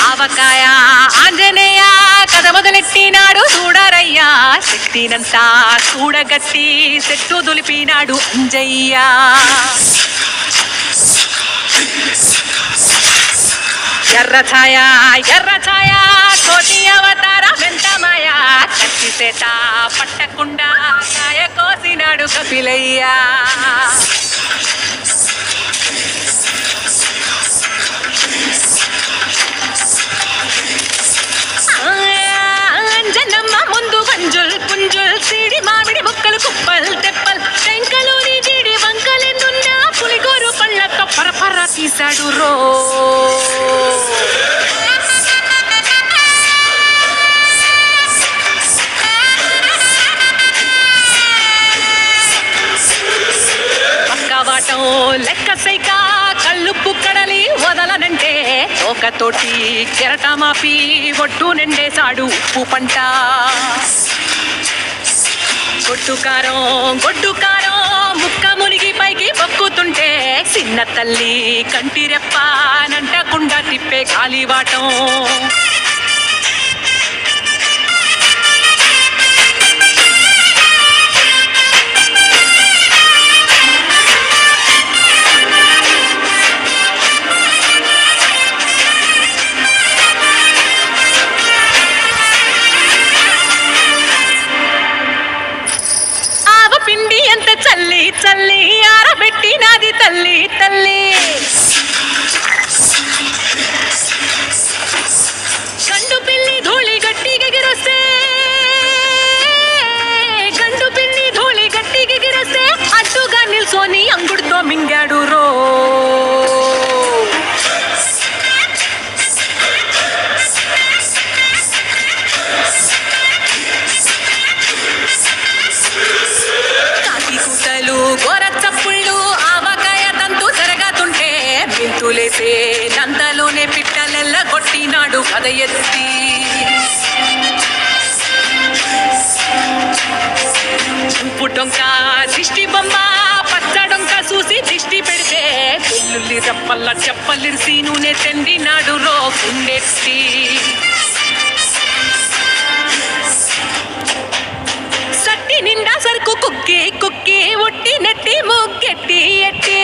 ఆవకాయ ఆంజనేయ కథ మొదలెట్టినాడు చూడరయ్యా శక్తినంతా కూడగట్టి చెట్టు దులిపినాడు అంజయ్య ఎర్ర ఛాయ కోటి అవతార వెంటమాయ కత్తి సేట పట్టకుండా కాయ కోసినాడు కపిలయ్య అంజనమ్మ ముందు పంజుల్ పుంజుల్ సిడి మామిడి ముక్కలు కుప్పల్ తెప్పల్ టెంకలోని జీడి వంకలెన్నున్నా పులిగోరు పళ్ళతో పరపర తీశాడు రో పక్కవాటం లెక్క సైక కళ్ళుప్పు కడలి వదలనంటే తోకతోటి కెరటమాపి ఒట్టు నిండేశాడు ఉప్పు పంట గొడ్డు కారం ముక్క మునిగి పైకి పొక్కుతుంటే చిన్న తల్లి కంటి రెప్ప నంటకుండా తిప్పే గాలివాటం పిండి ఎంత చల్లి చల్లి ఆరబెట్టి నాది తల్లి తల్లి గండు పిల్లి ధూళి గట్టి ఎగిరొస్తే అడ్డుగా నిల్సోని అంగుడితో మింగాడు రో గోరచప్పుళ్ళు ఆవకాయ తంతు జరగతుంటే బింతులేసే నందలోనే పిట్టలెల్ల కొట్టినాడు కథ ఎత్తి పుటొంక దిష్టి బొమ్మ పచ్చడొంక చూసి దిష్టి పెడితే వెల్లుల్లి రప్పల్ల చెప్పలిరిసి నూనె తెండినాడు రో గుండెత్తి సట్టి నిండా సరుకు కుక్కి ఒట్టి నెట్టి ముగ్గెట్టి ఎట్టి